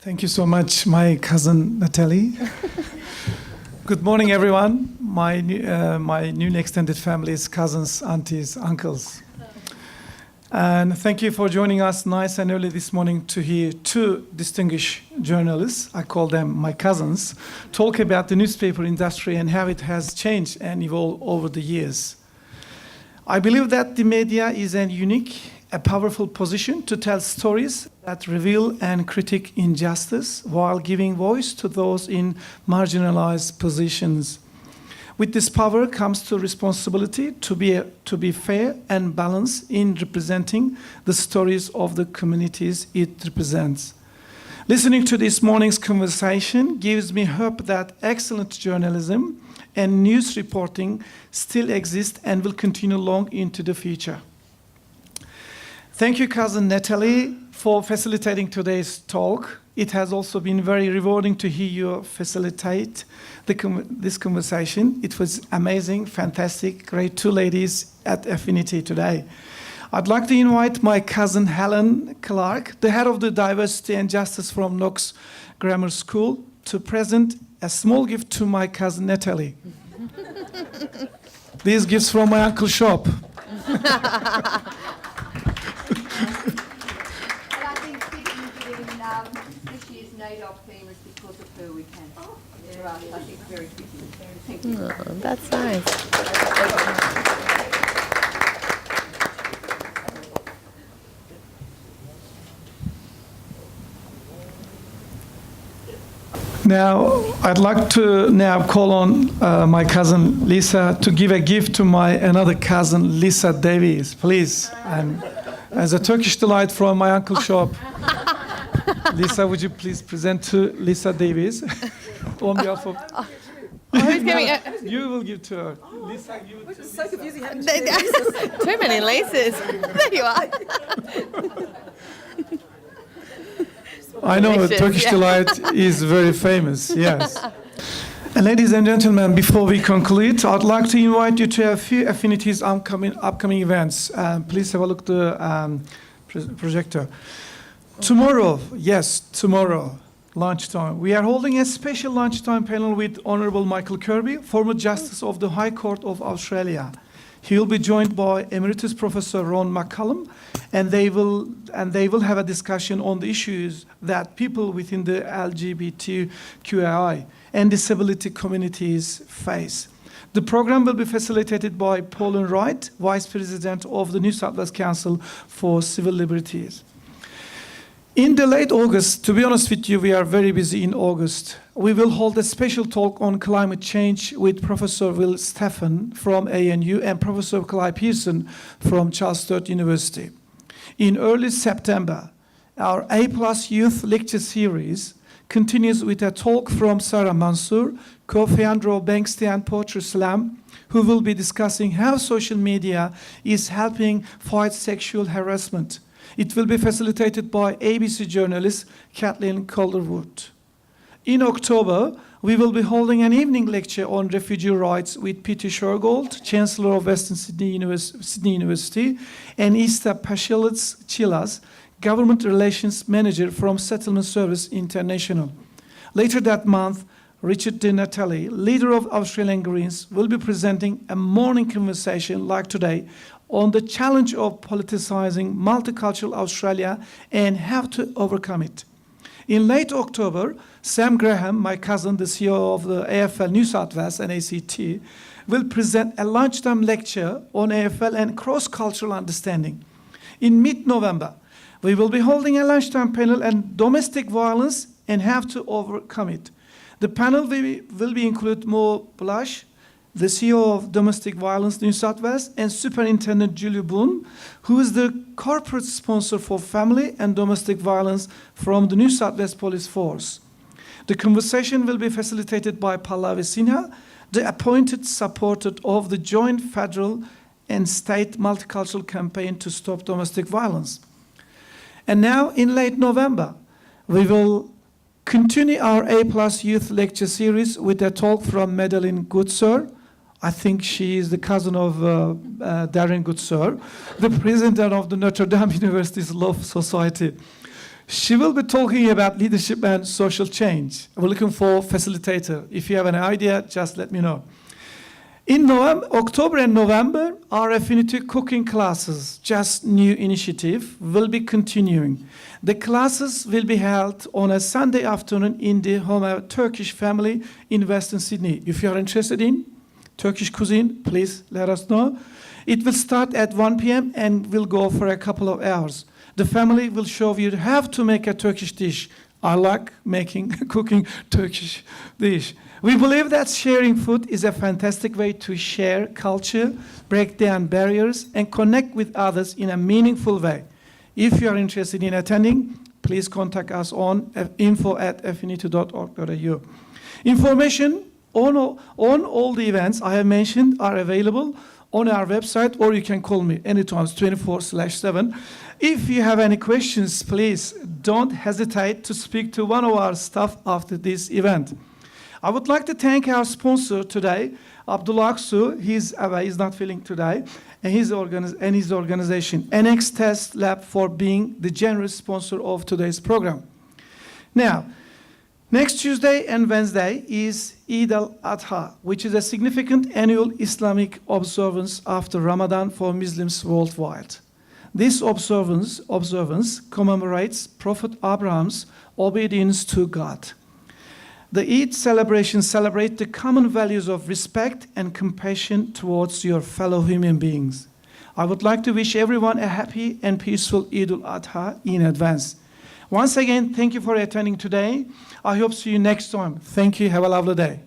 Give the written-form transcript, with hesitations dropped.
Thank you so much, my cousin Natalie. Good morning, everyone. My newly extended family's cousins, aunties, uncles. And thank you for joining us nice and early this morning to hear two distinguished journalists, I call them my cousins, talk about the newspaper industry and how it has changed and evolved over the years. I believe that the media is a powerful position to tell stories that reveal and critique injustice while giving voice to those in marginalized positions. With this power comes the responsibility to be fair and balanced in representing the stories of the communities it represents. Listening to this morning's conversation gives me hope that excellent journalism and news reporting still exist and will continue long into the future. Thank you, cousin Natalie, for facilitating today's talk. It has also been very rewarding to hear you facilitate this conversation. It was amazing, fantastic, great two ladies at Affinity today. I'd like to invite my cousin Helen Clark, the head of the Diversity and Justice from Knox Grammar School, to present a small gift to my cousin Natalie. These gifts from my uncle's shop. This year's NAIDOC theme is because of her we can. For us, I think very fitting. Thank you. Oh, that's nice. Now, I'd like to now call on my cousin Lisa to give a gift to my another cousin, Lisa Davies, please. And as a Turkish delight from my uncle's shop. Lisa, would you please present to Lisa Davies on behalf of... You will give to her. Lisa, you will to so Lisa. confusing having Too many Lisas. There you are. I know Delicious, Turkish yeah. delight is very famous, yes. And ladies and gentlemen, before we conclude, I'd like to invite you to a few Affinity's upcoming events. Please have a look at the projector. Tomorrow, lunchtime, we are holding a special lunchtime panel with Honourable Michael Kirby, former Justice of the High Court of Australia. He will be joined by Emeritus Professor Ron McCallum, and they will have a discussion on the issues that people within the LGBTQI and disability communities face. The program will be facilitated by Pauline Wright, Vice President of the New South Wales Council for Civil Liberties. In the late August, to be honest with you, we are very busy in August. We will hold a special talk on climate change with Professor Will Stephan from ANU and Professor Clive Pearson from Charles Sturt University. In early September, our A+ Youth Lecture Series continues with a talk from Sarah Mansour, co-founder of Bankstian Poetry Slam, who will be discussing how social media is helping fight sexual harassment. It will be facilitated by ABC journalist Kathleen Calderwood. In October, we will be holding an evening lecture on refugee rights with Peter Shergold, Chancellor of Western Sydney University, and Ista Pashelitz-Chilas, Government Relations Manager from Settlement Service International. Later that month, Richard Di Natale, leader of Australian Greens, will be presenting a morning conversation like today on the challenge of politicizing multicultural Australia and how to overcome it. In late October, Sam Graham, my cousin, the CEO of the AFL New South Wales and ACT, will present a lunchtime lecture on AFL and cross-cultural understanding. In mid-November, we will be holding a lunchtime panel on domestic violence and how to overcome it. The panel will include Mo Blush, the CEO of Domestic Violence New South Wales, and Superintendent Julie Boone, who is the corporate sponsor for family and domestic violence from the New South Wales Police Force. The conversation will be facilitated by Pallavi Sinha, the appointed supporter of the joint federal and state multicultural campaign to stop domestic violence. And now, in late November, we will continue our A+ Youth Lecture Series with a talk from Madeleine Goodsir. I think she is the cousin of Darren Goodsir, the president of the Notre Dame University's Law Society. She will be talking about leadership and social change. We're looking for a facilitator. If you have an idea, just let me know. In October and November, our Affinity cooking classes, just new initiative, will be continuing. The classes will be held on a Sunday afternoon in the home of a Turkish family in Western Sydney. If you are interested in Turkish cuisine, please let us know. It will start at 1 p.m. and will go for a couple of hours. The family will show you how to make a Turkish dish. I like cooking Turkish dish. We believe that sharing food is a fantastic way to share culture, break down barriers, and connect with others in a meaningful way. If you are interested in attending, please contact us on info@affinity.org.au. Information on all the events I have mentioned are available on our website, or you can call me anytime, 24/7. If you have any questions, please don't hesitate to speak to one of our staff after this event. I would like to thank our sponsor today, Abdullah Aksu. He's away, he's not feeling today, and his organization, NX Test Lab, for being the generous sponsor of today's program. Now, next Tuesday and Wednesday is Eid al-Adha, which is a significant annual Islamic observance after Ramadan for Muslims worldwide. This observance commemorates Prophet Abraham's obedience to God. The Eid celebration celebrates the common values of respect and compassion towards your fellow human beings. I would like to wish everyone a happy and peaceful Eid al-Adha in advance. Once again, thank you for attending today. I hope to see you next time. Thank you. Have a lovely day.